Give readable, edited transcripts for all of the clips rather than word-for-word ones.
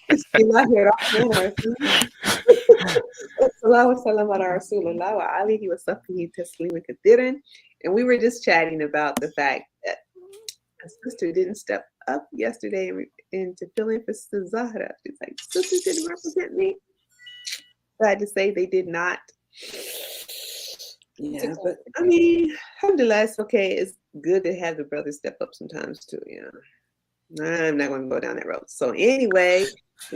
Bismillahirrahmanirrahim. Wassalatu wassalamu ala Rasulillah wa alihi wa sahbihi tasliman kathiran. And we were just chatting about the fact that a sister didn't step up yesterday and to fill in for Sister Zahra. She's like, sisters didn't represent me. Glad to say they did not. Yeah, but I mean, alhamdulillah, it's okay. It's good to have the brothers step up sometimes too. I'm not going to go down that road. So anyway,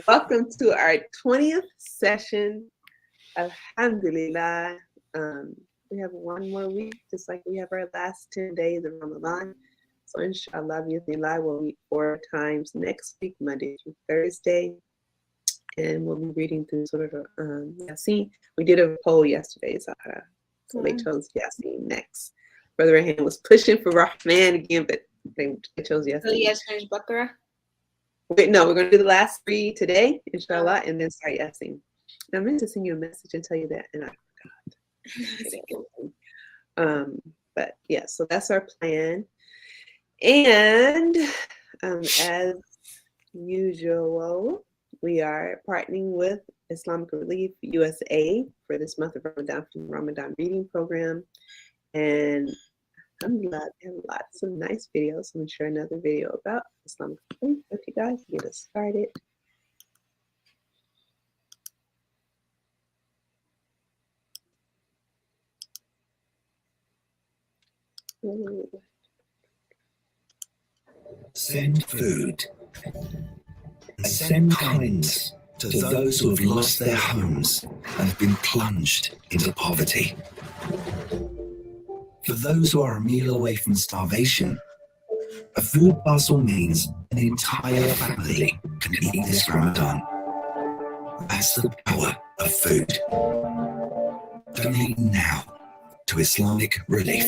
welcome to our 20th session. Alhamdulillah. We have one more week, just like we have our last 10 days of Ramadan. So inshallah, we'll meet 4 times next week, Monday through Thursday. And we'll be reading through sort of Yasin. We did a poll yesterday, Zahra. So they chose Yasin next. Brother Rahan was pushing for Rahman again, but they chose Yasin. So you guys finished Baqarah? Wait, no, we're going to do the last 3 today, inshallah, and then start Yasin. I meant to send you a message and tell you that, and I forgot. But yeah, so that's our plan. And as usual, we are partnering with Islamic Relief USA for this month of Ramadan from the Ramadan Reading Program. And alhamdulillah, they have lots of nice videos. I'm going to share another video about Islamic Relief with you guys to get us started. Send food and send kindness to those who have lost their homes and have been plunged into poverty. For those who are a meal away from starvation, a food parcel means an entire family can eat this Ramadan. That's the power of food. Donate now to Islamic Relief.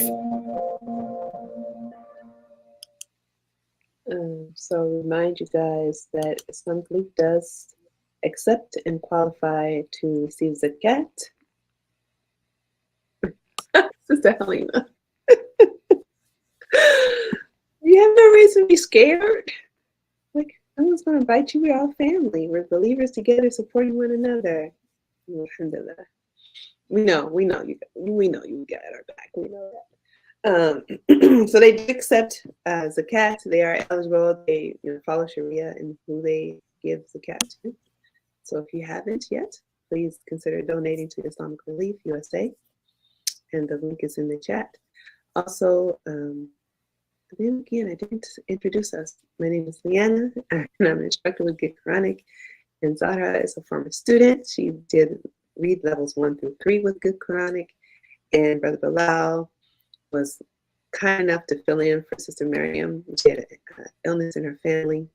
So remind you guys that Islamic Relief does accept and qualify to receive zakat. Sister Helena. You have no reason to be scared. Like, no one's going to bite you. We're all family. We're believers together supporting one another. Alhamdulillah. We know you got our back. We know that. So they do accept zakat. They are eligible. They follow Sharia and who they give zakat to. So if you haven't yet, please consider donating to Islamic Relief USA. And the link is in the chat. Also, then again, I didn't introduce us. My name is Leanna, and I'm an instructor with Good Quranic. And Zahra is a former student. She did read levels 1 through 3 with Good Quranic. And Brother Bilal was kind enough to fill in for Sister Miriam. She had an illness in her family.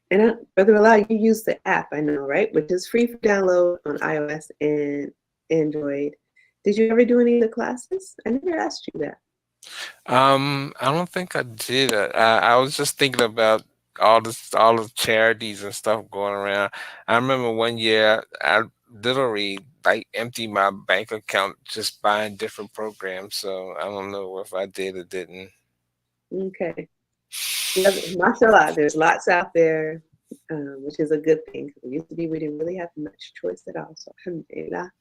And Brother Bilal, you use the app, I know, right? Which is free for download on iOS and Android. Did you ever do any of the classes? I never asked you that. I don't think I did. I was just thinking about all the charities and stuff going around. I remember one year I literally like emptied my bank account just buying different programs. So I don't know if I did or didn't. Okay. Yeah, mashallah, there's lots out there, which is a good thing. It used to be we didn't really have much choice at all. So alhamdulillah.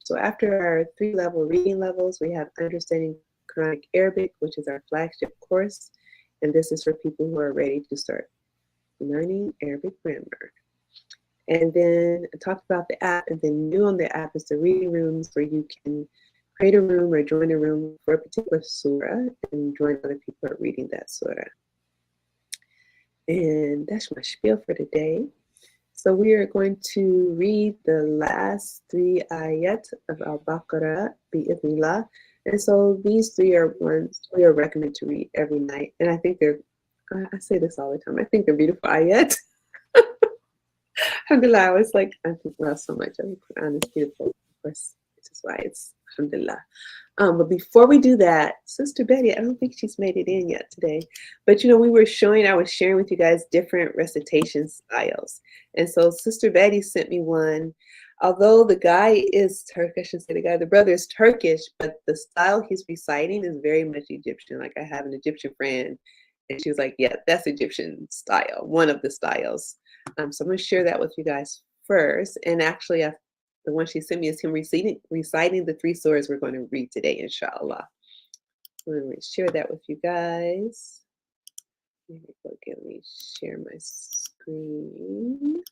So after our 3-level reading levels, we have Understanding Quranic Arabic, which is our flagship course. And this is for people who are ready to start learning Arabic grammar. And then I talked about the app, and then new on the app is the reading rooms where you can create a room or join a room for a particular surah and join other people who are reading that surah. And that's my spiel for today. So we are going to read the last 3 ayat of Al-Baqarah, bi'idhnillah. And so these 3 are ones we are recommended to read every night. And I think I say this all the time, I think they're beautiful ayat. Alhamdulillah, I was like, I think about so much of the Quran is beautiful. Of course, this is why it's alhamdulillah. But before we do that, Sister Betty, I don't think she's made it in yet today. But I was sharing with you guys different recitation styles. And so Sister Betty sent me one. Although the guy is Turkish, I should say the brother is Turkish, but the style he's reciting is very much Egyptian. Like I have an Egyptian friend, And she was like, yeah, that's Egyptian style, one of the styles. So I'm going to share that with you guys first. And actually, the one she sent me is him reciting the 3 surahs we're going to read today, inshallah. I'm going to share that with you guys. Let me share my screen.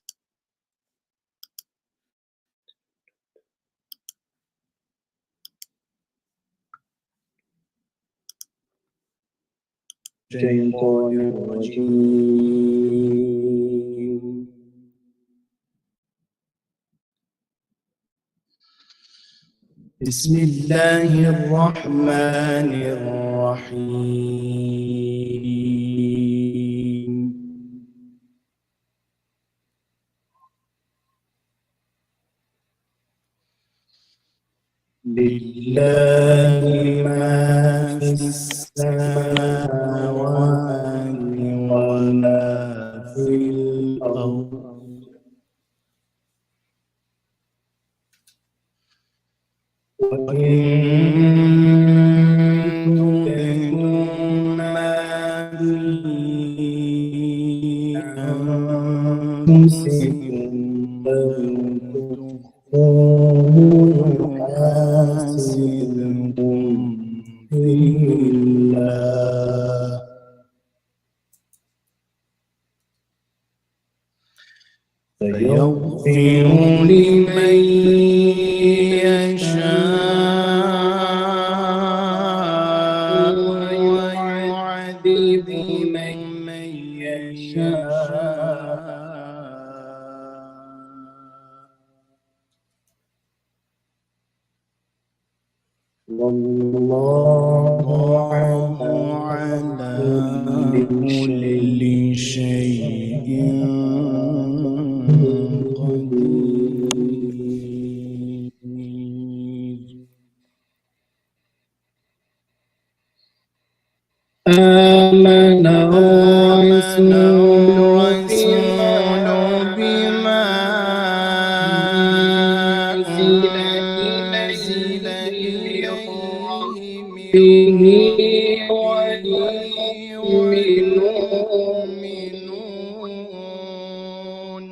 الشيطان الرجيم بسم الله الرحمن الرحيم لله ما في السماوات وما في الأرض وإن تبدوا ما في أنفسكم أو تخفوه يحاسبكم به الله فيغفر لمن يشاء ويعذب من يشاء والله على كل شيء قدير آمن الرسول بما أنزل إليه من والمؤمنون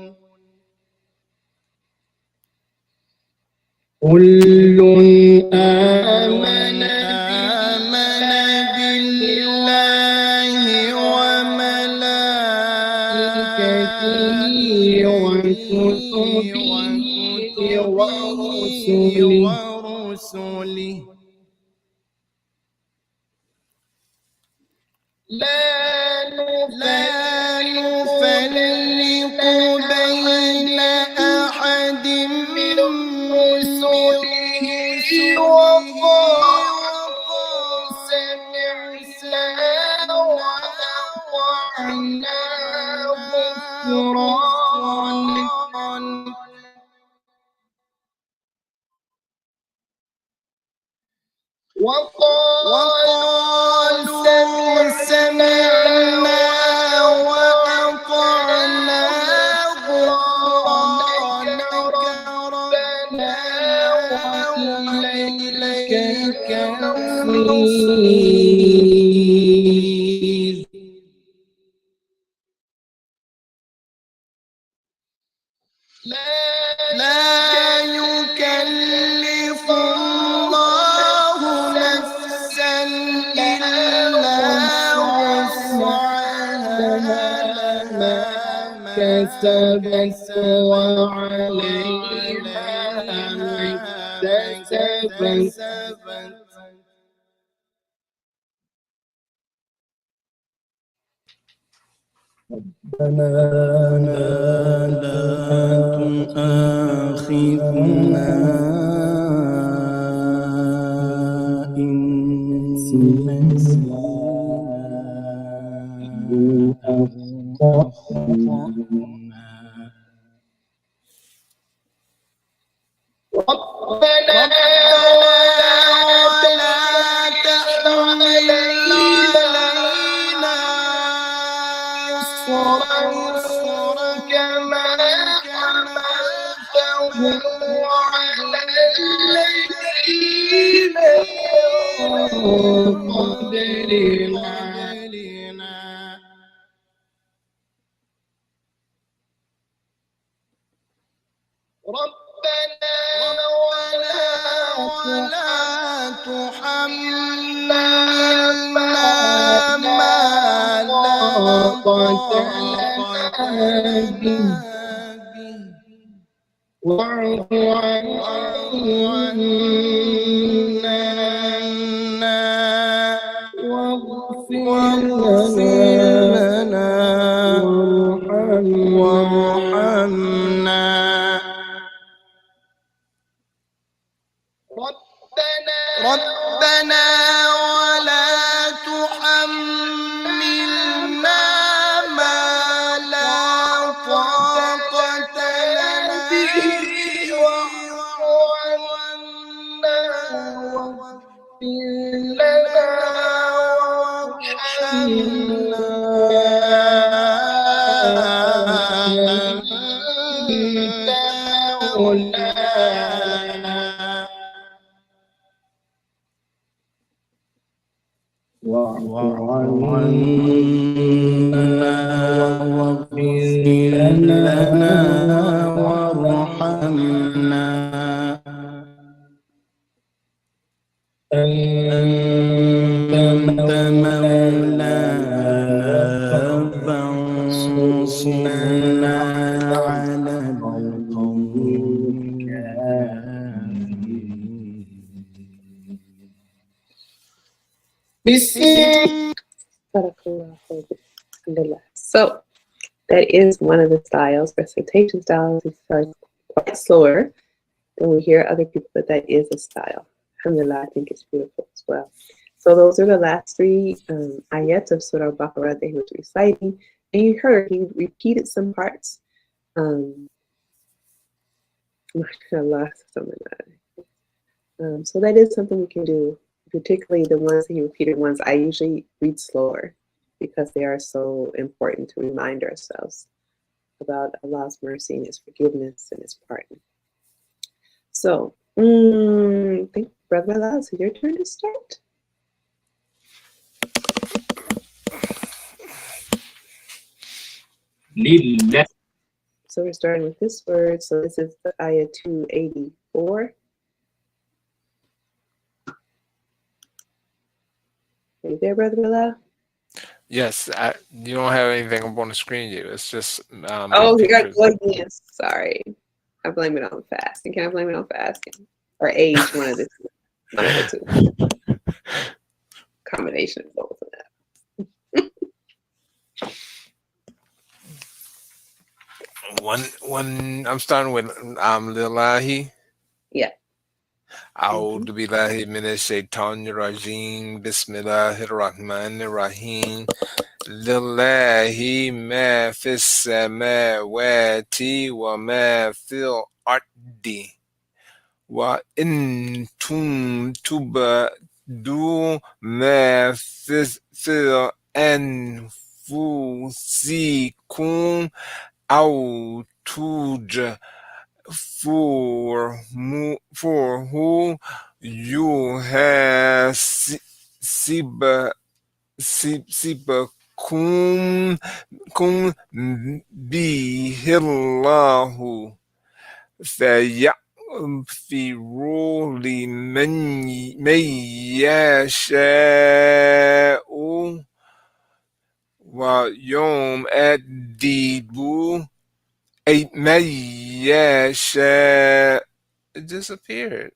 كل آمن بالله وملائكته وكتبه ورسله لا نفرق بين أحد من رسله وقالوا سمعنا وأطعنا غفرانك وقالوا سمعنا وأطعنا غفرانك ربنا وإليك المصير لا يكلف الله نفسا إلا وسعها لها ما كسبت وعليها ما اكتسبت ربنا لا تؤاخذنا إن نسينا أو أخطأنا ربنا ولا تحمل علينا إصرا كما حملته على الذين من قبلنا ربنا ولا تحملنا ما لا طاقة لنا به واعف عنا واغفر لنا وارحمنا ربنا ولا تحملنا ما لا طاقة لنا به واعف عنا واغفر لنا وارحمنا أنت مولانا واعف عنا واغفر لنا وارحمنا أنت مولانا فانصرنا على القوم الكافرين بسم So that is one of the styles, recitation styles. It starts quite slower than we hear other people, but that is a style. Alhamdulillah, I think it's beautiful as well. So those are the last three ayats of Surah Al-Baqarah that he was reciting. And you heard he repeated some parts. MashaAllah, so that is something we can do, particularly the ones that he repeated ones. I usually read slower because they are so important to remind ourselves about Allah's mercy and His forgiveness and His pardon. So, I think, Brother Allah, it's your turn to start. So we're starting with this word. So this is the ayah 284. Are you there, Brother Allah? Yes, you don't have anything up on the screen yet. It's just oh, we got to again. Sorry, I blame it on fasting. Can I blame it on fasting or age? One of the two. Combination of both of that. One. I'm starting with Lillahi. Yeah. أعوذ بالله من الشيطان الرجيم بسم الله الرحمن الرحيم لله ما في السماوات وما في الأرض وإن تبدوا ما في أنفسكم أو for who you have kum bihillahu فيغفر لمن يشاء ويوم الدين it disappeared.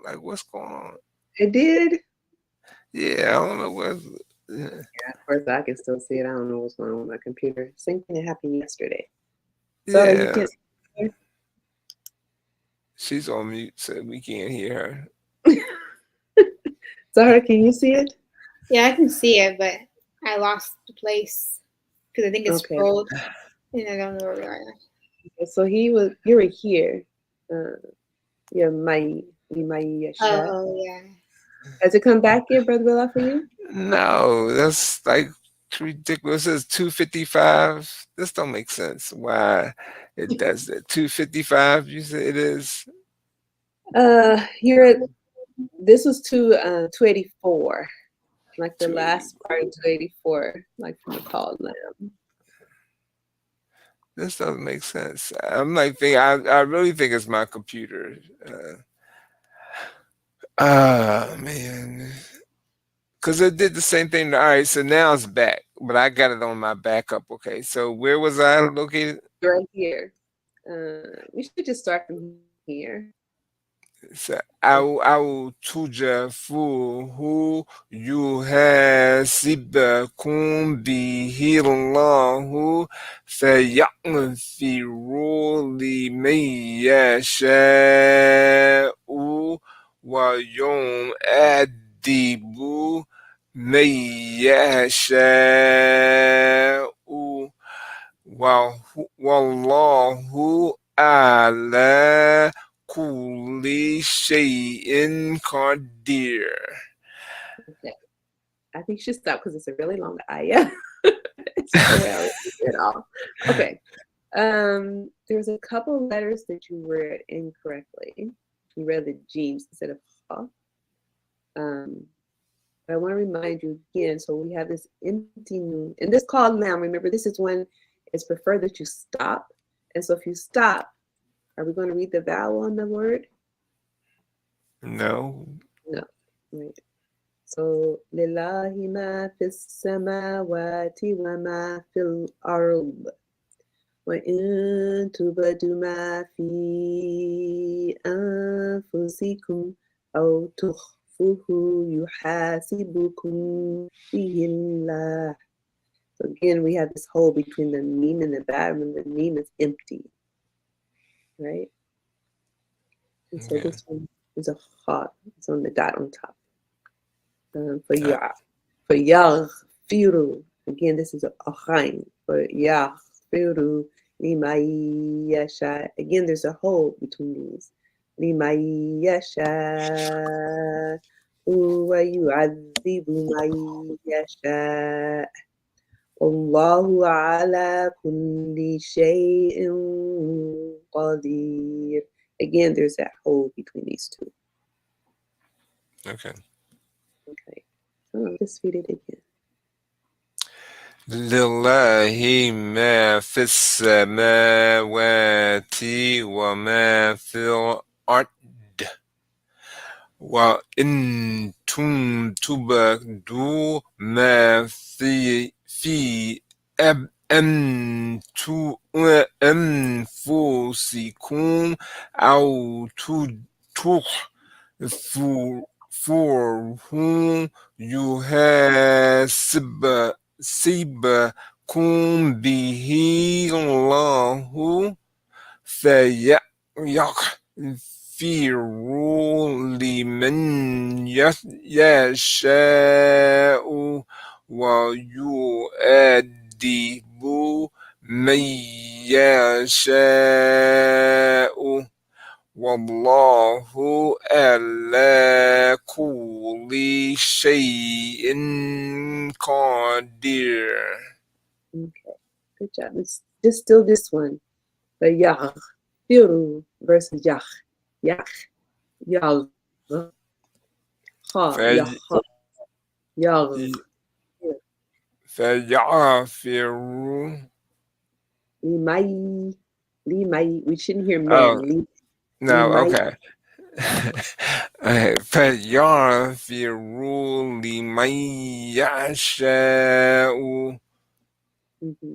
Like, what's going on? It did? Yeah, I don't know what. Yeah, of course I can still see it. I don't know what's going on with my computer. Same thing that happened yesterday. So Yeah. you can't see her? She's on mute, so we can't hear her. Zahra, can you see it? Yeah, I can see it, but I lost the place because I think it's scrolled, and I don't know where we are. Okay, so you were here. Yeah, my Oh yeah. Has it come back yet, Brother Bella, for you? No, that's like ridiculous. It says 255. This don't make sense. Why it does that? 255. You say it is. This was 284. Like the last part of 284, like from the called lamb. This doesn't make sense. I'm like, I really think it's my computer. Man, because it did the same thing. All right, so now it's back, but I got it on my backup. Okay, so where was I located? Right here. We should just start from here. So, au tujafuhu yuhasibakum bihi Allahu fayaghfiru liman yasha'u wa yu'adhibu man yasha'u wallahu ala kulli shay'in qadir. Okay. I think you should stop because it's a really long ayah. It's no way I read it all. Okay. There's a couple letters that you read incorrectly. You read the G's instead of ha. But I want to remind you again, so we have this empty noon. And this called now, remember, this is when it's preferred that you stop. And so if you stop, are we going to read the vowel on the word? No. No. Right. So, lillahi ma fis samawati wa ma fil ard. Wa in tubadu ma fi anfusikum aw tukhfuhu yuhasibukum bihi Allah. So again, we have this hole between the meme and the bottom, and the meme is empty, right? And so this one is a ha. It's on the dot on top. For yaghfiru. Again, this is a chain. For yaghfiru limay yasha. Again, there's a hole between these. Limay yasha. Wa yu'adhibu may yasha. Allahu ala kulli shay'in qadir. Again, there's that hole between these two. Okay. Okay. So let's read it again. لله ما في السماوات وما في الأرض وإن تبدوا ما في أنفسكم أو تخفوه يحاسبكم به الله فيغفر لمن يشاء ويؤدب من يشاء والله على كل شيء قدير. Okay, good job. It's just still this one. The yach, firu versus yach, yach, yach, ha, yach, yach. فيغفر Limai, limai. We shouldn't hear Oh, man. no, Limai. okay. فيغفر لمن يشاء. Mm-hmm.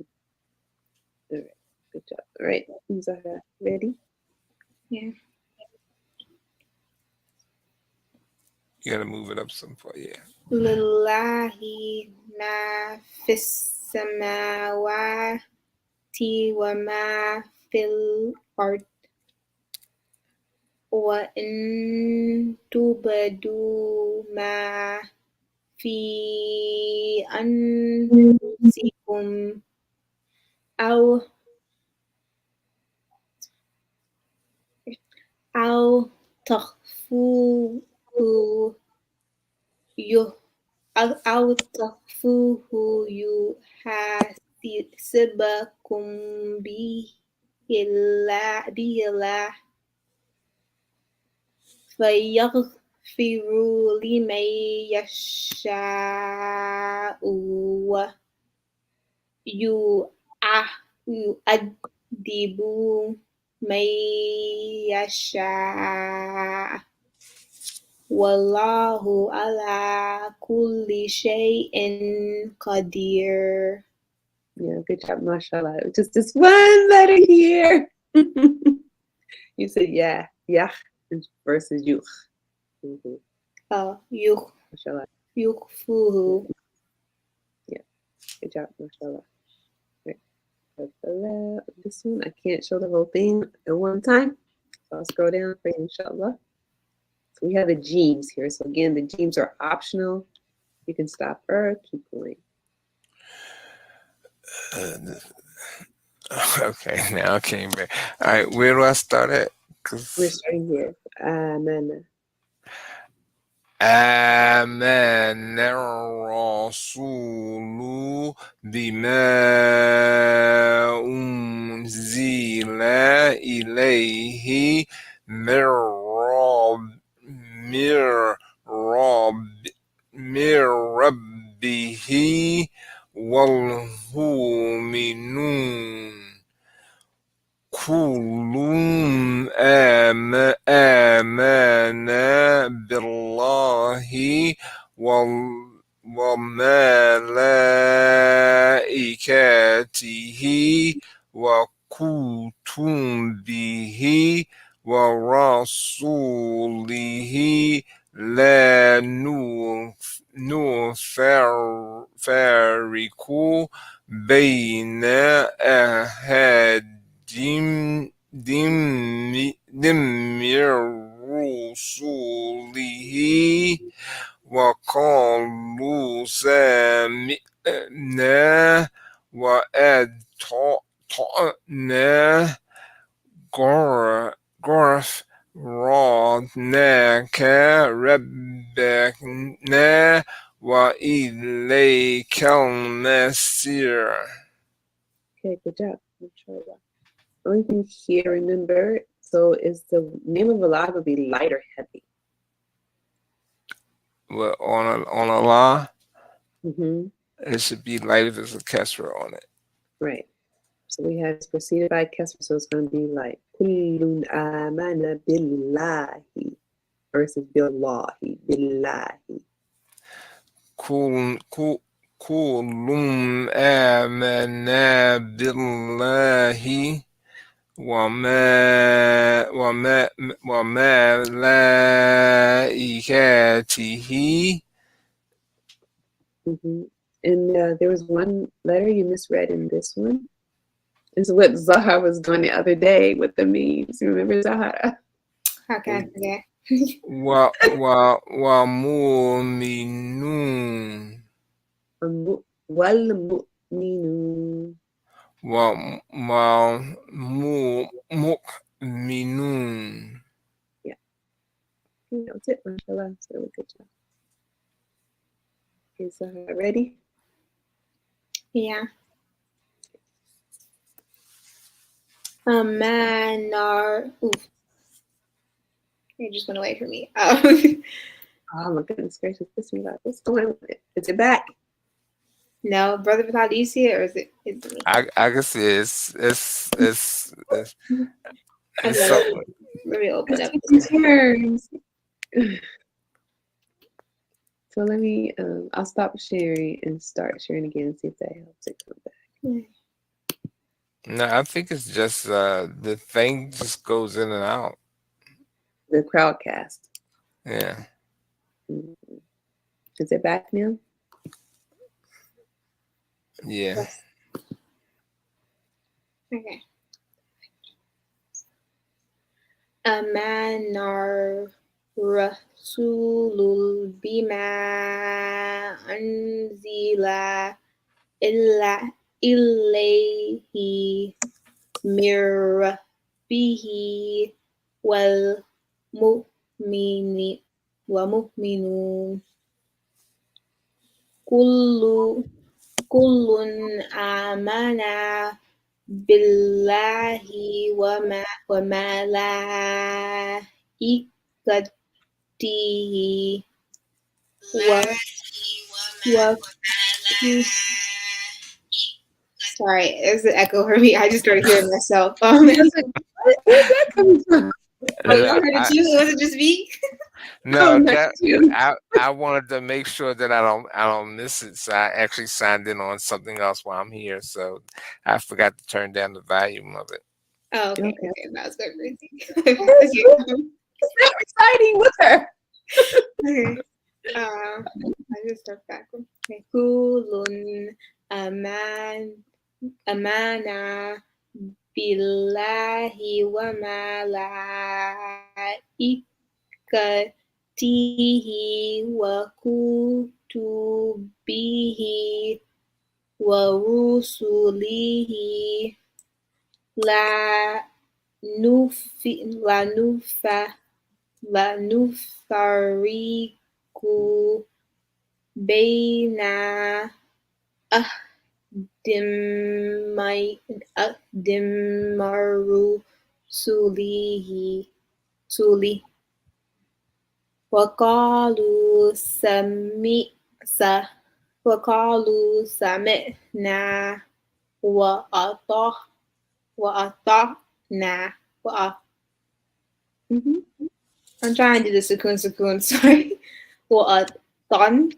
All right, good job. All right, Zahra, ready? Yeah. You gotta move it up some point, yeah. Lillahi ma fis samawati wa ma fil ard. Wa in tubadu ma fi anfusikum أو تخفوه يحاسبكم به الله فيغفر لمن يشاء ويؤدب يُعَذِّبُ مَن يَشَاءُ وَاللَّهُ عَلَى كُلِّ شَيْءٍ قَدِيرٌ. Yeah, good job, mashallah. Just this one letter here. You said yeah, yah versus yuch. Mashallah. يُخْفُهُ. Yeah, good job, mashallah. Right. This one, I can't show the whole thing at one time. So I'll scroll down for you, inshallah. So we have the gems here. So again, the gems are optional. You can stop or keep going. Okay, now I came back. All right, where do I start at? We're starting here. Amen. آمن الرسول بما أنزل إليه من من ربه والمؤمنون كل آمن بالله وملائكته وكتبه ورسوله لا نفرق بين أحد دم رسوله وقالوا سمعنا وأطعنا غفرانك ربنا وإليك المصير. Okay, good job. Inshallah. Only thing here, remember, so is the name of Allah will be light or heavy? Well, on Allah, it should be light if there's a kasra on it. Right. So we have it's preceded by kasra, so it's going to be like kullun amana billahi versus billahi, billahi. كل آمنا بالله وملائكته. And there was one letter you misread in this one. Is what Zahra was doing the other day with the memes. You remember Zahra? How can I forget? ومؤمنون والمؤمنون ومؤمنون. Yeah. That's it, mashallah. That's really good job. Okay, Zahra, ready? Yeah. Manar. Oof. It just went away from me. Oh my goodness gracious, this me like what's going on with it? Is it back? No, Brother Vital, do you see it or is it me? I can see it's something. Let me open up. So let me I'll stop sharing and start sharing again and see if that helps it come back. No, I think it's just the thing just goes in and out. The crowdcast. Yeah. Is it back now? Yeah. Okay. Amanar Rasulul Bima Anzila Ilayhi Mirbihi wal mu'minun kullun amana billahi wa malaikatihi wa Sorry, it's an echo for me. I just started hearing myself. Where's that coming from? Oh, you heard it too? It wasn't just me. No, not that you. I wanted to make sure that I don't miss it. So I actually signed in on something else while I'm here. So I forgot to turn down the volume of it. Oh, okay. Okay. That was good. It's not exciting with her. Okay. I just start back. Okay. Kulun amana billahi wa malaikatihi wa kutubihi wa rusulihi la nufariku baina ahdimaru suli وقالوا سمعنا وأطعنا I'm trying to do the sukun, sorry. وأطعنا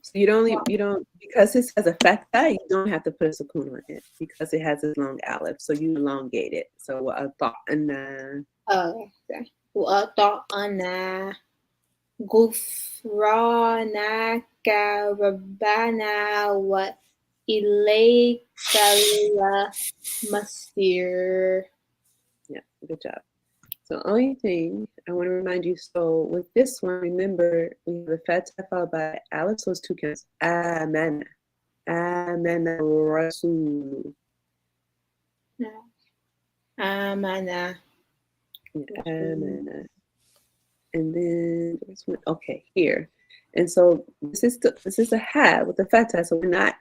So you don't because it says a fatha, you don't have to put a sukun on it because it has this long aleph, so you elongate it. So وأطعنا. Oh, okay. وأطعنا غفرانك ربنا وإليك المصير. Yeah, good job. So only thing I want to remind you, so with this one, remember we have a fatha followed by aleph, so it's two counts. Amana. Amana Rasul. Amana. Amana. And then okay, here. And so this is a ha with the fatha, so we're not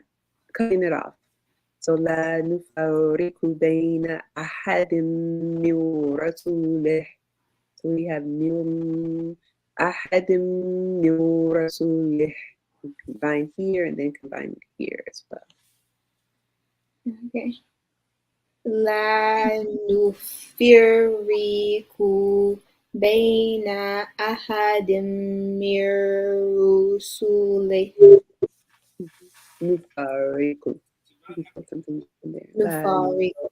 cutting it off. So la nufariqu bayna ahadin min rasulih. So we have min ahadin min rasulih. Combine here and then combine here as well. Okay. La nufariqu bayna ahadin min rusulih. Nufariqu. Maybe put something in there. Nufariqu.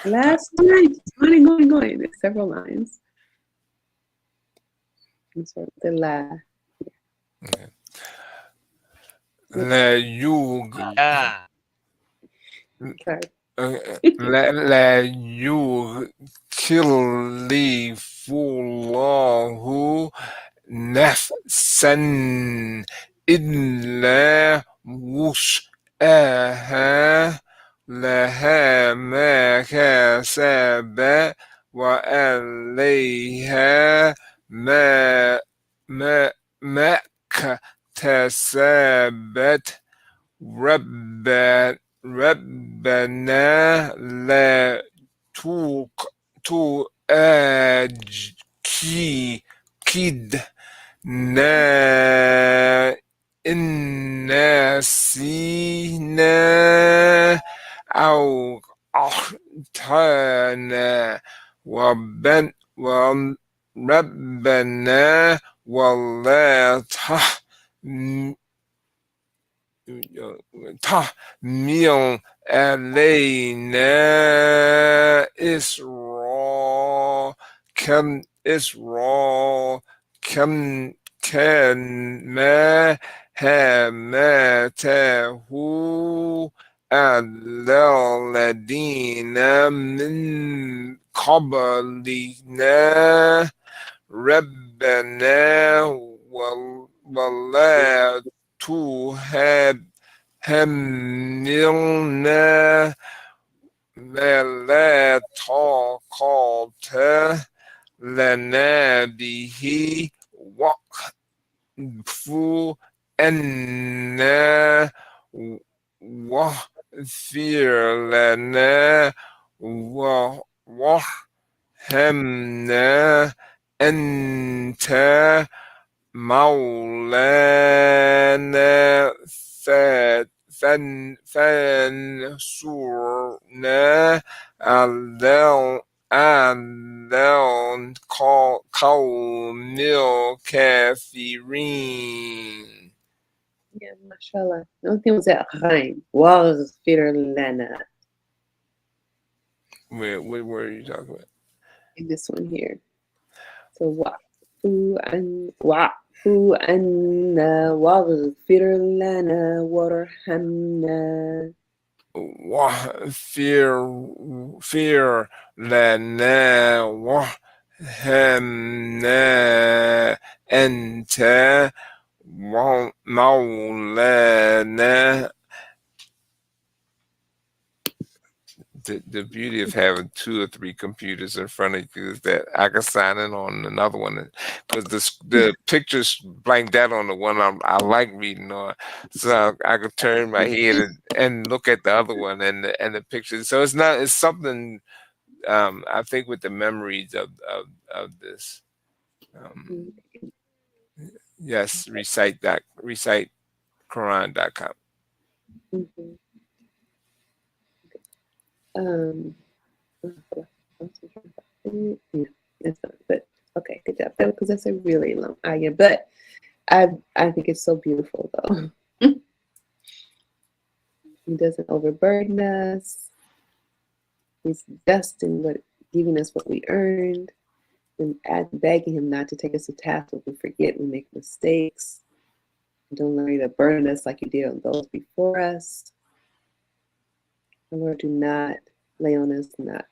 Last line. Going. There's several lines. I'm sorry, the la. Okay. La yug. Sorry. La yukillifullahu nafsan illa wus'aha laha ma kasaba wa alayha ma kasabat ربنا لا تؤاخذنا إن نسينا أو أخطأنا ربنا ولا تحمل علينا كما حملته على الذين من قبلنا ربنا ولا تحملنا ما لا طاقة لنا به واعف عنا واغفر لنا وارحمنا أنت مولانا فانصرنا على القوم الكافرين. Yeah, mashallah. The only thing was that Chaim. Waghfir lana. Where are you talking about? In this one here. So wa'fu anna waghfir lana warhamna. واغفر لنا وارحمنا أنت مولانا. The beauty of having 2 or 3 computers in front of you is that I can sign in on another one because the pictures blanked out on the one I like reading on, so I could turn my head and look at the other one and the pictures. So it's something I think with the memories of this. Um, yes, recite Quran.com. Mm-hmm. Um, yeah, that's not, but okay, good job. Because that's a really long ayah, but I think it's so beautiful though. He doesn't overburden us. He's just in what giving us what we earned, and begging him not to take us to task if we forget, we make mistakes. Don't let to burden us like you did on those before us. The Lord, do not lay on us not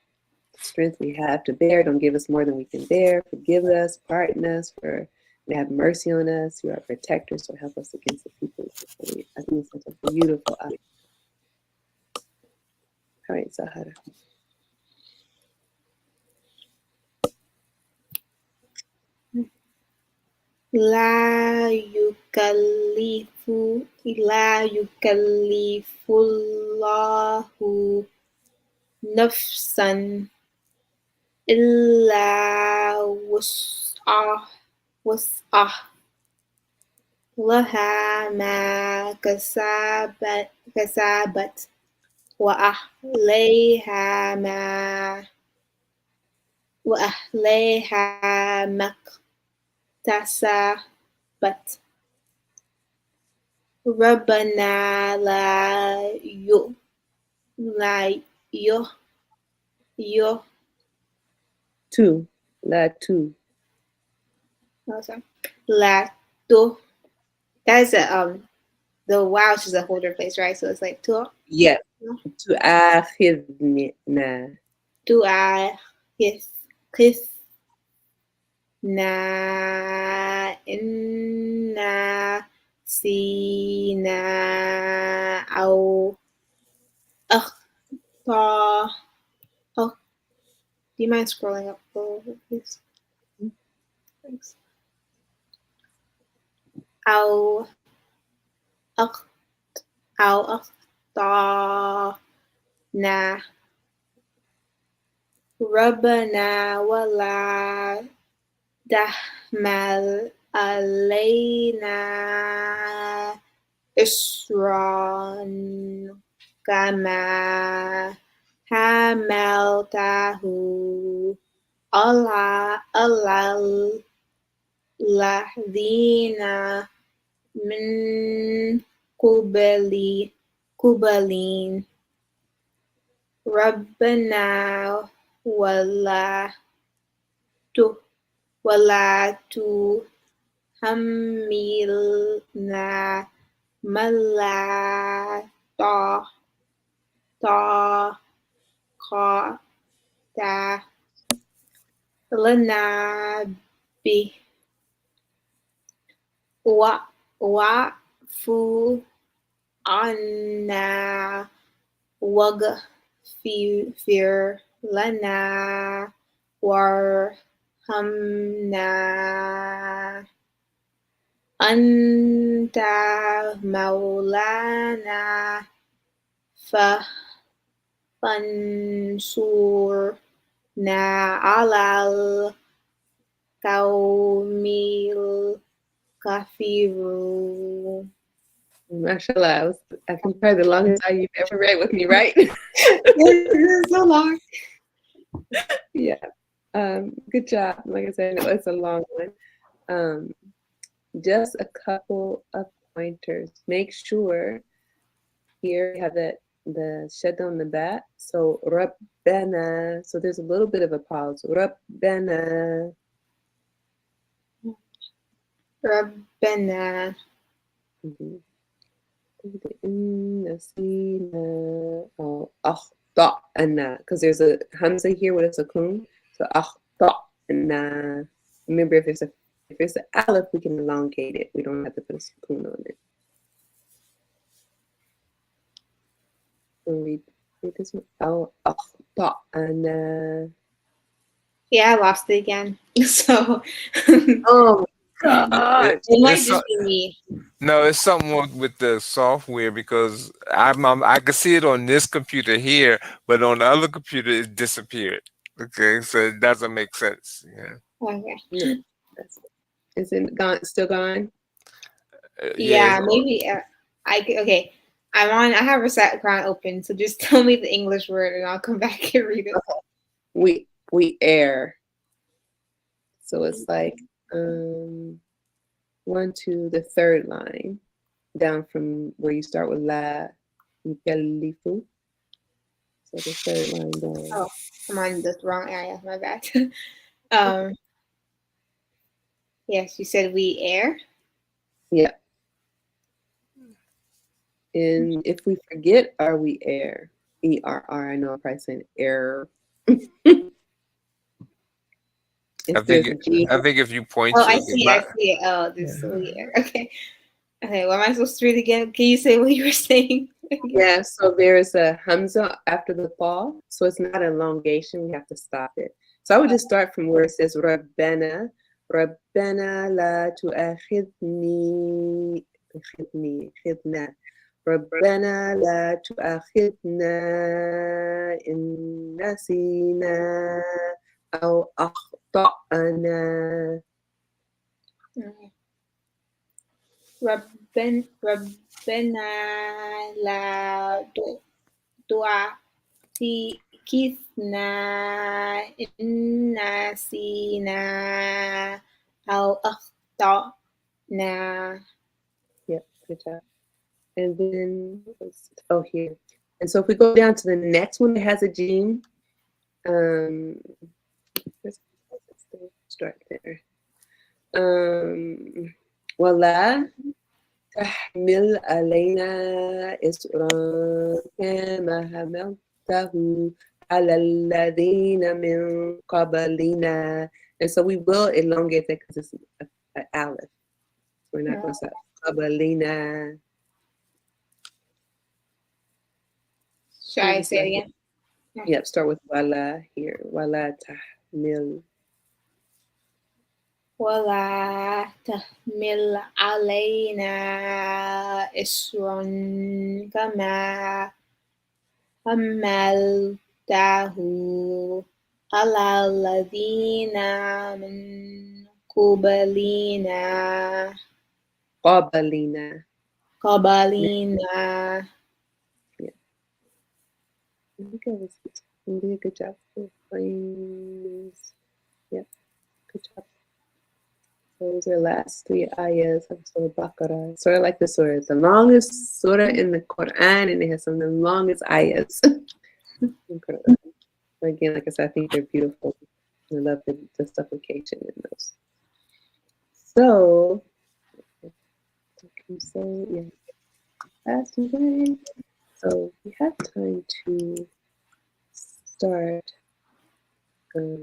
strength we have to bear. Don't give us more than we can bear. Forgive us, pardon us, for have mercy on us. You are a protector, so help us against the people. I think it's such a beautiful ayah. All right, Zahara. La yukallifullahu nafsan illa wus'ah laha ma kasabat wa ahlayha maktasabat. Rabbana la yo Two. La two. oh, sorry. La to. That's the wow is a holder place, right? So it's like to. Yeah. To akhidna. To kiss na inna sina au akhta. Oh, do you mind scrolling up a little bit, please? Thanks. Au أخطأنا ربنا ولا تحمل علينا إصرا كما حملته على الذين من قبلين ربنا ولا تحملنا ما لا طاقة لنا به واعف عنا واغفر لنا وارحمنا أنت مولانا فانصرنا على Kaumil Kafiru. Mashallah, I can probably the longest ayah you've ever read with me, right? It's so long. Yeah. Good job. Like I said, no, it's a long one. Just a couple of pointers. Make sure here we have the shed on the back. So Rabbana. So there's a little bit of a pause. Rabbana. Rabbana. Mhm. Nasina. Oh, akhta'na. Because there's a hamza here with a sukoon. So akhta'na. Remember, if it's an aleph, we can elongate it. We don't have to put a sukoon on it. Read this one. Oh, akhta'na. Yeah, I lost it again. So Oh God. it might It's just be me. no, it's something wrong with the software because I can see it on this computer here, but on the other computer it disappeared. Okay, so it doesn't make sense. Yeah, Okay. No, is it gone? Still gone? yeah. Yeah, maybe okay. I have Reset Ground open, so just tell me the English word and I'll come back and read it. We air. So it's like 1, 2, the third line down from where you start with la yukallifu. So the third line down. Oh, I'm on the wrong area. My bad. Yes, you said we air. Yeah. And if we forget, are we air? ERR. I know I'm probably saying error. I If there's a G. think if you point Oh, to I it, see. I see it. Oh, this is we air. Okay. Okay. What am I supposed to read again? Can you say what you were saying? Yeah, so there's a hamza after the fall, so it's not elongation. We have to stop it. So I would just start from where it says Rabbana, Rabbana la tu'akhidni, khidna, Rabbana la tu'akhidna in nasina aw akhta'na. Rabbana la tu'akhidna inna sina aw akhtana. Yep, good job. And then, here. And so if we go down to the next one that has a gene, let's start there. ولا تحمل علينا إصرا كما حملته على الذين من قبلنا. And so we will elongate that because it's an aleph. We're not going to say قبلنا. Should I say it again? Yep, start with wala here. Wala tahmil. ولا تحمل علينا إصرا كما حملته على الذين من قبلنا. I think I was doing a good job with planes. Yep, good job. So those are the last 3 ayahs of Surah Baqarah. Sort of like the surah. It's the longest surah in the Quran, and it has some of the longest ayahs. Incredible. Again, like I said, I think they're beautiful. I love the supplication in those. So, yeah, fast away. So we have time to start. Okay.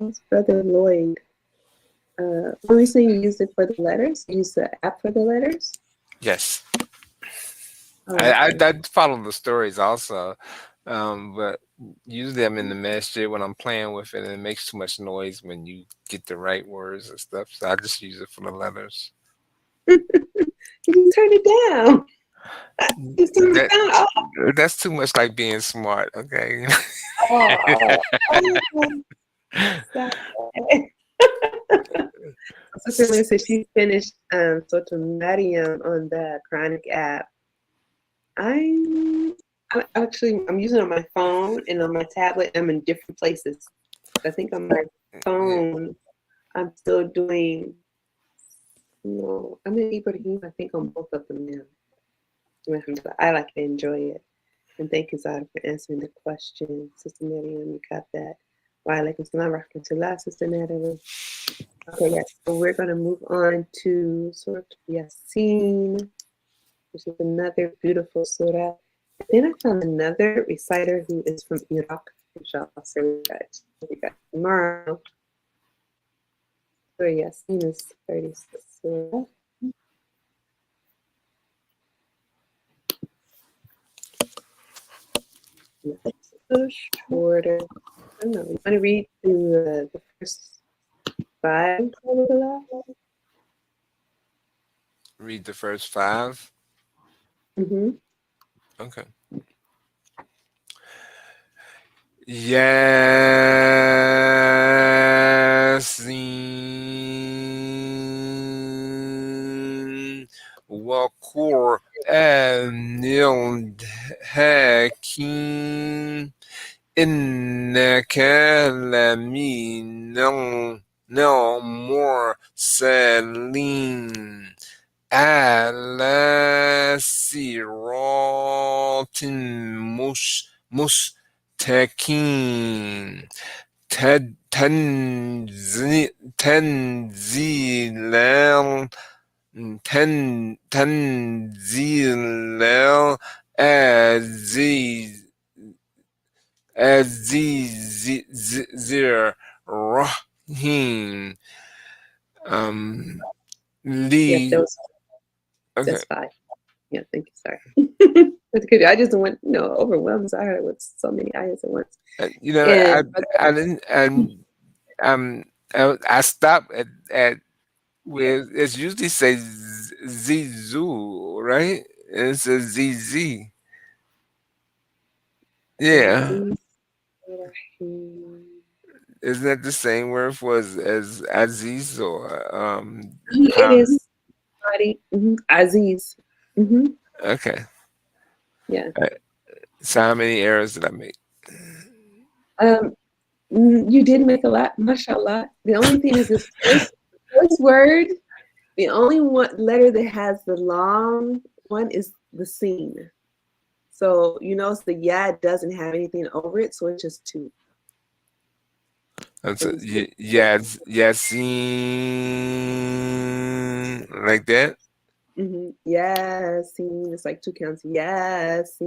That's Brother Lloyd. What were you saying? You used it for the letters? You used the app for the letters? Yes. Oh, I okay. follow the stories also, but usually I'm in the masjid when I'm playing with it, and it makes too much noise when you get the right words and stuff. So I just use it for the letters. You can turn it down. Just turn That the sound off. that's too much like being smart. Okay. Oh, stop it. Sister Lynn said she finished Soto Mariam on the Quranic app. I'm, I'm using it on my phone and on my tablet. I'm in different places. I think on my Yeah. phone, I'm still doing. No, I'm in Ibrahim. I think on both of them now. I like to enjoy it. And thank you, Zara, for answering the question. Sister Miriam, you got that. Wa alaikum salam wa rahmatullah, Sister Natalie. Okay, yes. So we're going to move on to Surah Yasin, which is another beautiful surah. And then I found another reciter who is from Iraq, inshallah. So we got tomorrow. Surah Yasin is 36 surah. It's a little shorter. I don't know. You want to read through the first 5? Read the first 5. Mm-hmm. Okay. Yasin wa Qur'anil Hakim innaka laminal mursalin على صراط مستقيم تنزيلا تنزيلا عزيز رحيم Yeah, Lee. Okay. that's 5. Yeah, thank you. Sorry. That's good. I just went, overwhelmed. So I heard it with so many ayahs at once. And I didn't, and I stopped at where it's usually say Zizu, right? It says ZZ. Yeah, isn't that the same word for as Aziz or it is Aziz. Mm-hmm. Okay. Yeah. So how many errors did I make? Um, you did make a lot, mashallah. The only thing is this first word, the only one letter that has the long one is the scene. So it's the doesn't have anything over it, so it's just 2. That's Yasin, like that. Mm-hmm. Yasin. It's like 2 counts. Yasin.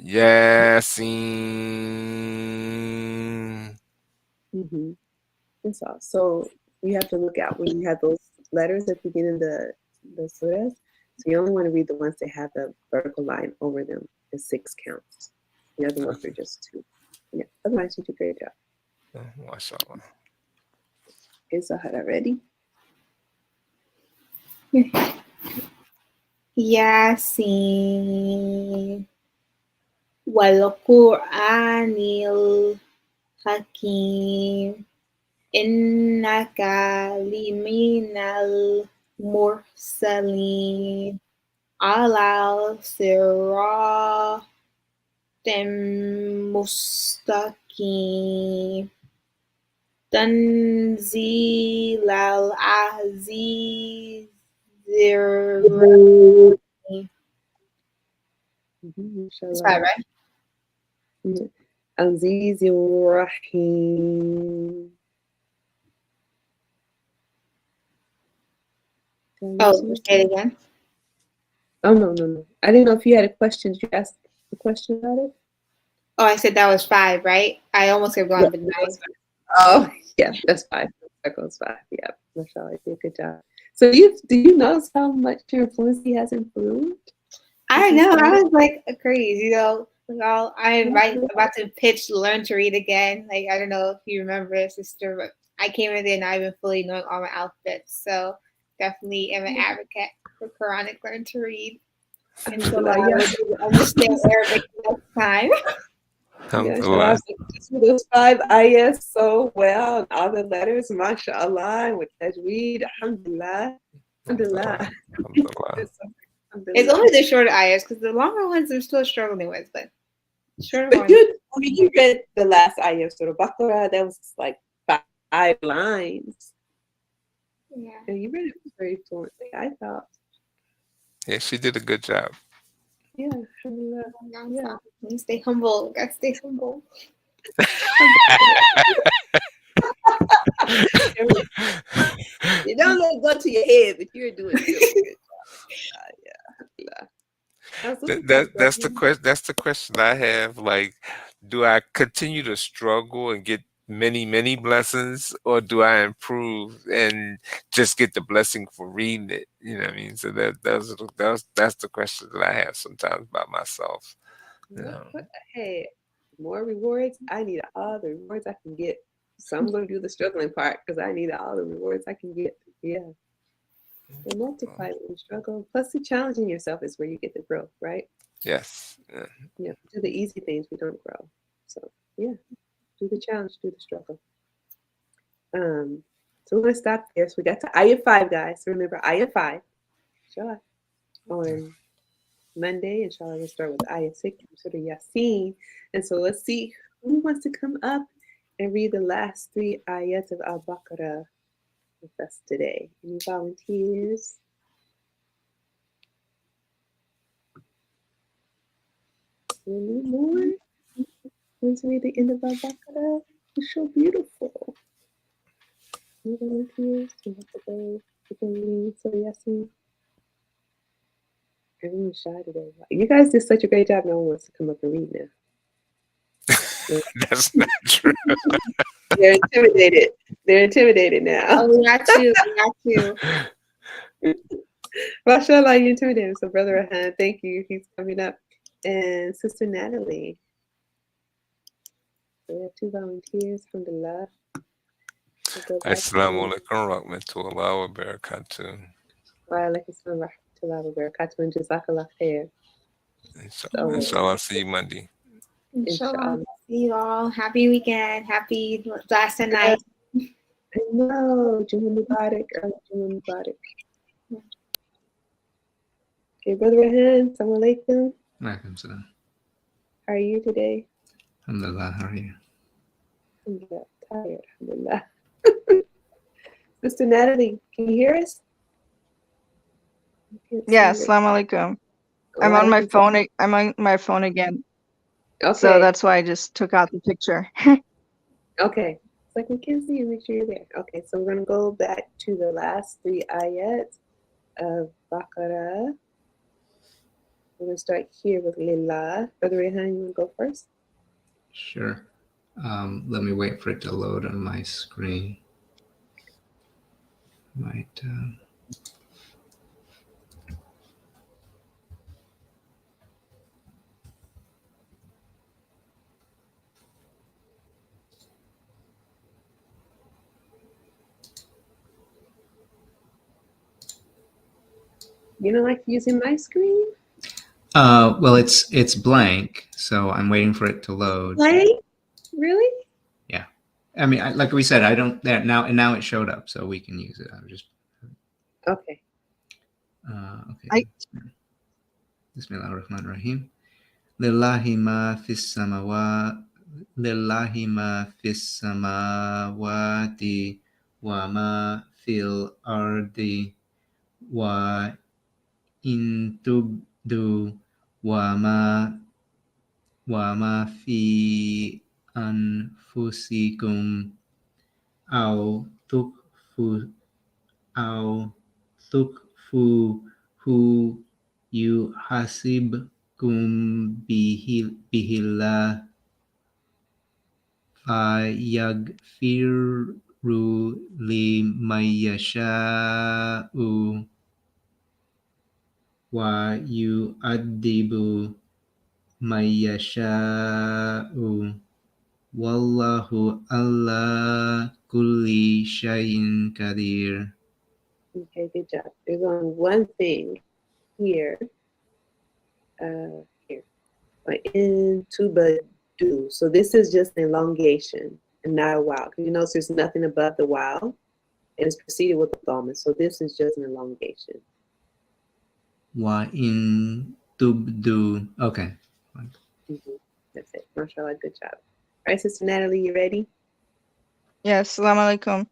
Yasin. Mm-hmm. That's all. So you have to look out when you have those letters at the beginning of the surahs. So you only want to read the ones that have the vertical line over them. The 6 counts. The other ones are just 2. Yeah. Otherwise, you do a great job. MashaAllah. Is Zahara ready? Yasin wal Qur'anil Hakim innaka liminal mursalin ala siratim mustaqim tanzil al aziz It's Inshallah. 5, right? Aziz Rahim. Oh, say it again. Oh, no. I didn't know if you had a question. Did you ask a question about it? Oh, I said that was 5, right? I almost kept going, but no. Oh, yeah, that's 5. That goes 5. Yeah, mashallah, you did a good job. So do you notice how much your fluency has improved? I know. I was like crazy, I'm about to pitch Learn to Read again. Like, I don't know if you remember, sister, but I came in there and I've been fully knowing all my alphabets. So definitely am an advocate for Quranic learn to read. And so Alhamdulillah, I yeah. will understand Arabic next time. Yeah, inshallah. Those 5 ayahs so well, and all the letters, mashallah, and with tajweed, alhamdulillah. Alhamdulillah. It's only the shorter ayahs because the longer ones I'm still struggling with, but shorter But ones. you read the last ayah of Surah Baqarah, that was like 5 lines. Yeah. And you read it very fluently, I thought. Yeah, she did a good job. Yeah, alhamdulillah. Yeah. Stay humble. Gotta stay humble. You don't let it go to your head, but you're doing a good job. That's the question. That's the question I have. Like, do I continue to struggle and get many blessings, or do I improve and just get the blessing for reading it? You know what I mean? So that's the question that I have sometimes by myself. You know? Hey, more rewards. I need all the rewards I can get. So I'm going to do the struggling part because I need all the rewards I can get. Yeah. And multiply when you struggle. Plus, the challenging yourself is where you get the growth, right? Yes. Yeah. Yeah. Do the easy things, we don't grow. So, yeah. Do the challenge, do the struggle. So we're going to stop there. So we got to ayah 5, guys. So remember, ayah 5. Inshallah. On Monday, inshallah, we'll start with ayah 6, sort of Yasin. And so let's see who wants to come up and read the last 3 ayats of Al-Baqarah with us today. Any volunteers? Any more? Want to read the end of Al-Baqarah? It's so beautiful. Any volunteers? You have to go. You can read Surah Yasin. Everyone's shy today. You guys did such a great job. No one wants to come up and read now. That's not true. They're intimidated. They're intimidated now. Oh, we got you. We got you. Mashallah, you intimidated. So, Brother Rahan, thank you. He's coming up. And Sister Natalie. So we have 2 volunteers. Alhamdulillah. Assalamu alaikum warahmatullahi wabarakatuh. Wa alaikum assalam wa rahmatullahi wa barakatuh. And Jazakallah khair. Inshallah, see you Monday. Inshallah. See you all. Happy weekend. Happy last night. I know. Jumu'ah Mubarak. Jumu'ah Mubarak. Okay, Brother Rahan, assalamu alaikum. Alaikum salam. How are you today? Alhamdulillah, how are you? Alhamdulillah. Tired. Alhamdulillah. Sister Natalie, can you hear us? Yeah, assalamu alaikum. I'm on my phone. I'm on my phone again. Okay. So that's why I just took out the picture. Okay. It's like we can see you. Make sure you're there. Okay, so we're going to go back to the last 3 ayats of Baqarah. We're going to start here with Lillah. Brother Rehan, you want to go first? Sure. Let me wait for it to load on my screen. Might. You don't like using my screen? Well, it's blank, so I'm waiting for it to load. Blank? Really? Yeah. I mean, like we said, I don't there now, and now it showed up, so we can use it. I was just okay. Okay. Bismillahirrahmanirrahim. Lillahi ma fis samawati wa ma fil ardi wa in tubdu wa ma fi anfusikum aw tukfuhu yuhasibkum bihillah fayagfiru limayasha'u wa yu'adibu mayasha'u wallahu ala kulli syai'in qadir. Okay, good job. There's only one thing here. Here. Intuba do. So this is just an elongation and not a vowel. Because you notice there's nothing above the vowel. And it's preceded with the thumb. So this is just an elongation. Wa in tubdu. Okay. Mm-hmm. That's it. Mashallah, good job. All right, Sister Natalie, you ready? Yes, Assalamu alaikum.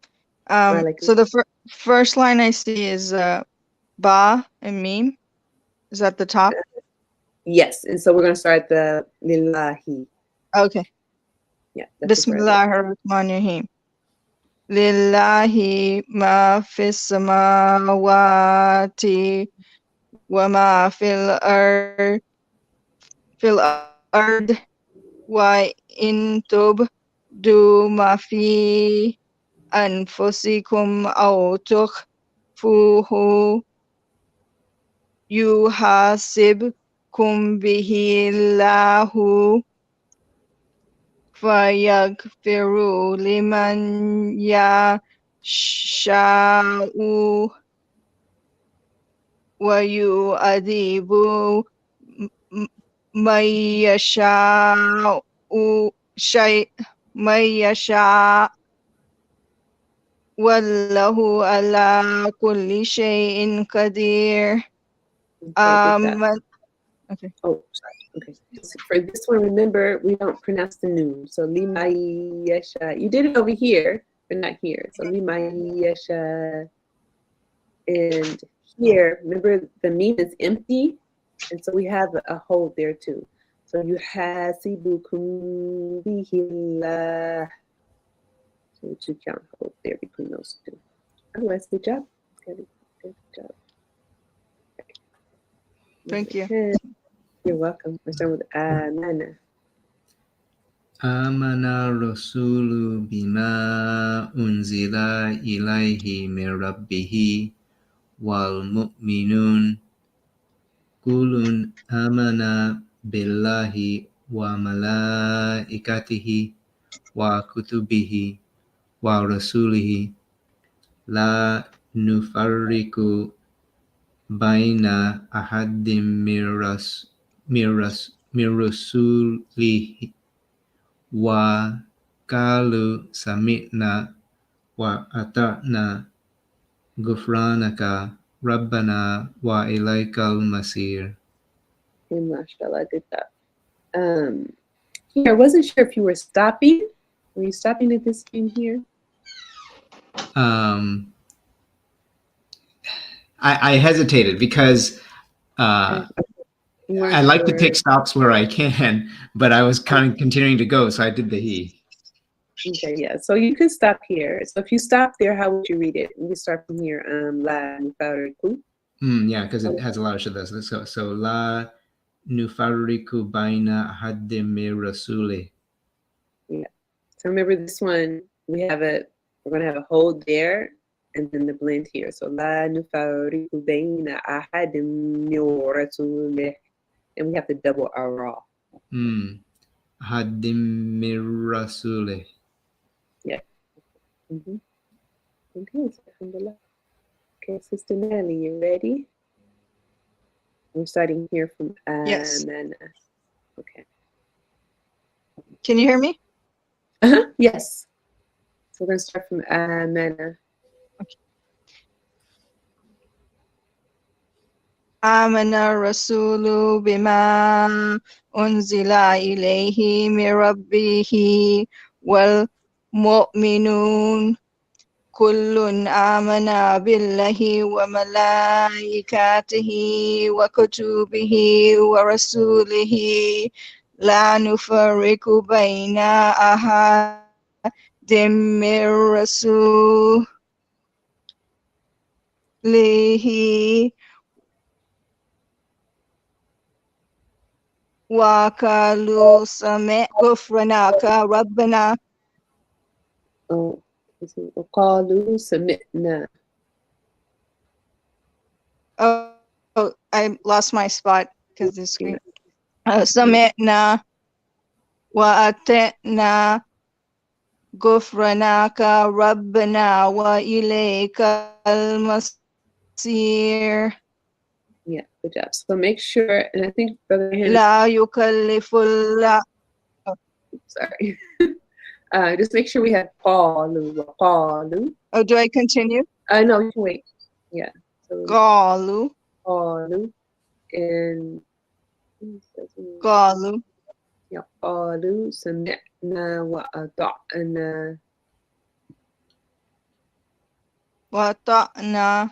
Walaikum. So the first line I see is ba and mim. Is that the top? Yes, and so we're going to start the lillahi. Okay. Yeah. That's the first Bismillah ar-Rahman ar-Rahim. Lillahi ma fis samawati wa ma fil ard wa in tubdu ma fi anfusikum aw tukhfuhu yuhasibkum bihi Allahu فيغفر لمن يشاء ويعذب من يشاء من يشاء والله على كل شيء قدير. Okay. Oh, sorry. Okay. For this one, remember, we don't pronounce the noon. So limayasha. You did it over here, but not here. So limayasha. And here, remember, the meme is empty. And so we have a hold there too. So you hasibukum bihillah. So 2 count hold there between those two. Otherwise, good job. Good job. Thank you. You're welcome. We're starting with amana. Amana rasulu bima unzila ilaihi min rabbihi wal mu'minun kulun amana billahi wa malaikatihi wa kutubihi wa rasulihi la nufarriku baina ahadim mirusulihi wa kalu sami'na wa ata'na gufranaka rabbana wa ilaikal masir. Mashallah, good job. Here, I wasn't sure if you were stopping. Were you stopping at this in here? I hesitated because I like to take stops where I can, but I was kind of continuing to go, so I did the he. Okay, yeah. So you could stop here. So if you stop there, how would you read it? You can start from here. La nufarriku. Yeah, because it has a lot of shaddas. Let's go. So la nufarriku baina ahadim min rasuli. Yeah. So remember this one, we're gonna have a hold there and then the blend here. So la nufarriku baina ahadim min rasulih. And we have to double our ra. Ahadim min rasuli. Yeah. Okay, so alhamdulillah. Okay, Sister Nelly, you ready? I'm starting here from Yes. Amana. Okay. Can you hear me? Yes. So we're going to start from Amana. Okay. Amana Rasulu bima unzila ilayhi min rabbihi wal mu'minun kullun amana billahi wa malaikatihi wa kutubihi wa rasulihi la nufarriqu baina ahadin min rasulihi wa qalu sami' ghufranaka rabbana. Oh, وقالوا سمعنا. Oh, I lost my spot because the screen. Sami'na wa ata'na ghufranaka rabbana wa ilaykal basir. Yeah, good job. So make sure, and I think Brother Henry, La yukallifullah. sorry. Just make sure we have qalu. Oh, do I continue? No, you can wait. Yeah. So Qalu. qalu and Qalu. yeah, qalu sami'na wa ata'na. Wa ta'na.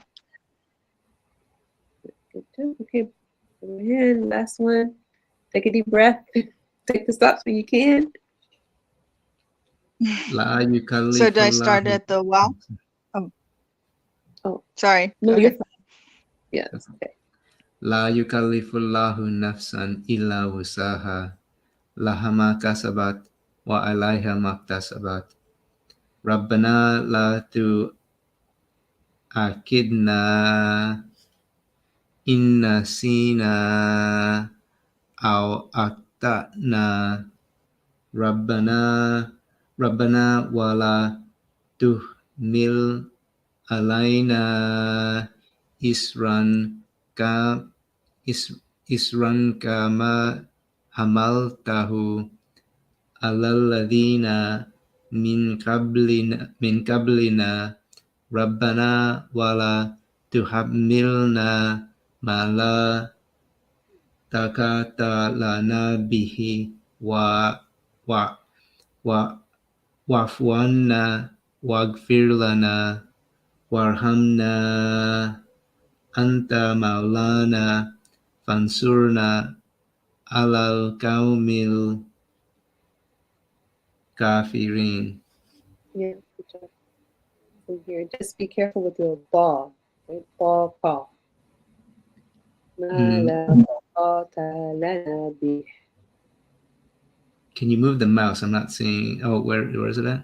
Good job. Okay. Brother Henry, last one. Take a deep breath. Take the stops when you can. La So do I start yukallifullahu. at the wow? Oh, Sorry. no, Okay. you're fine. Yeah, that's okay. La yukallifullahu nafsan illa wusaha. Laha ma kasabat wa alaiha maktasabat. Rabbana la tu'akidna inna sina aw aktana. Rabbana wala tuhmil alaina isran ka isran kama hamaltahu alalladzina min qablina Rabbana wala tuhammilna ma la taqata lana bihi wa wa wa wa'fu anna waghfir lana warhamna anta maulana fansurna alal qaumil kafirin. Yeah, good job. So here, just be careful with your ball. Right? Ball, call. Mm. Can you move the mouse? I'm not seeing. Oh, where is it at?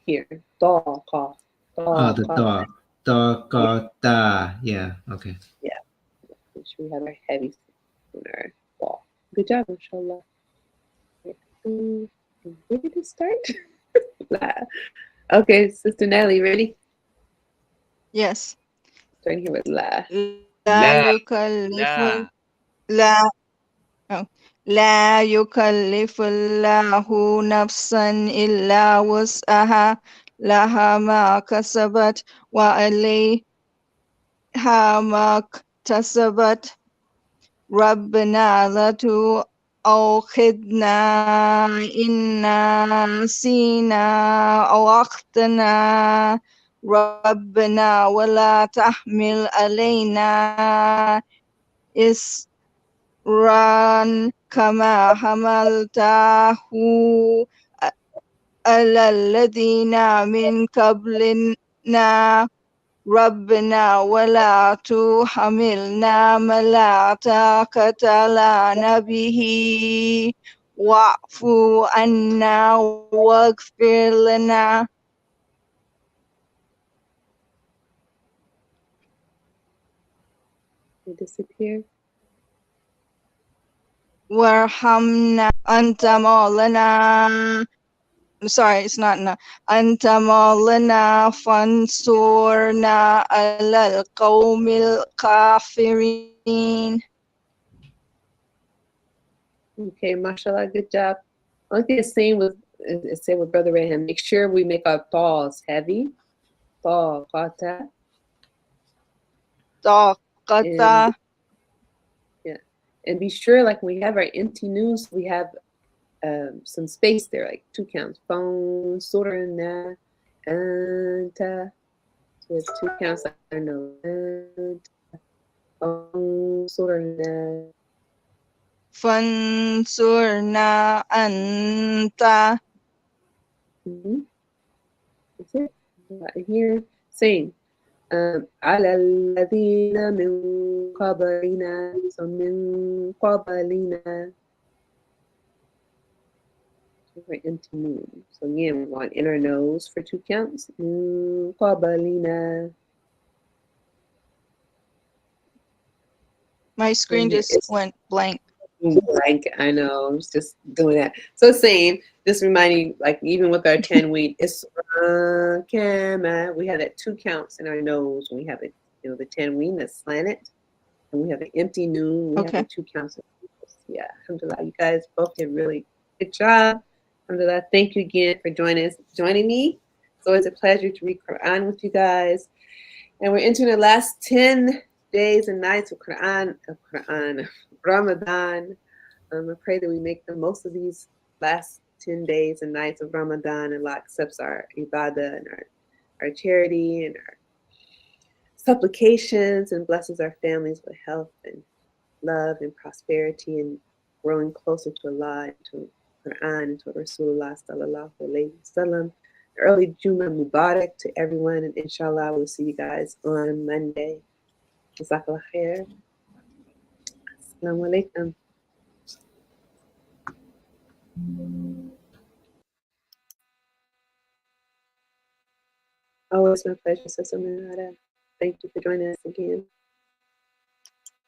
Here, ball, call. Oh, the da. Da, ka, da. Yeah, okay. Yeah. Make sure we have our heavy on our ball. Good job, inshallah. Where did it start? Okay, Sister Nelly, ready? Yes. Starting here with la. La yukallifu. La. Oh. لا يكلف الله نفسا إلا وسعها لها ما كسبت وعليها ما اكتسبت ربنا لا تؤاخذنا إن نسينا أو أخطأنا ربنا ولا تحمل علينا إصرا كما حملته على الذين من قبلنا ربنا ولا تحملنا ما لا طاقة لنا به واعف عنا واغفر لنا They disappear. وارحمنا أنت مولانا. Sorry, it's not أنت مولانا فانصرنا على القوم الكافرين. Okay, mashallah, good job. Only thing is saying with say with Brother Raham, make sure we make our thaws heavy. Thaw, qata. طاقة. Yeah. And be sure, like when we have our empty news, we have some space there, like 2 counts. Phone, surna, anta. So we have 2 counts. I know. Phone, surna. فانصرنا أنت. That's it. Right here, same. على الذين من قبلنا. So من قبلنا. We're empty moon. So again, we want inner nose for 2 counts. من قبلنا. My screen just went blank. Blank, I know. I was just doing that. So same, just reminding, like even with our 10 week, it's we have that 2 counts in our nose when we have it the tanween that's slanted, and we have an empty noon. We have Okay. the 2 counts of peoples. Yeah, alhamdulillah. You guys both did really good job. Alhamdulillah. Thank you again for joining me. It's always a pleasure to read Quran with you guys. And we're entering the last 10 days and nights of Ramadan. I pray that we make the most of these last 10 days and nights of Ramadan, and Allah accepts our ibadah and our charity and our supplications, and blesses our families with health and love and prosperity, and growing closer to Allah and to Quran and to Rasulullah sallallahu alayhi wasallam. Early Jummah Mubarak to everyone, and inshallah we'll see you guys on Monday. Jazakallah khair. Assalamu alaikum. Always my pleasure, Sister Minada. Thank you for joining us again.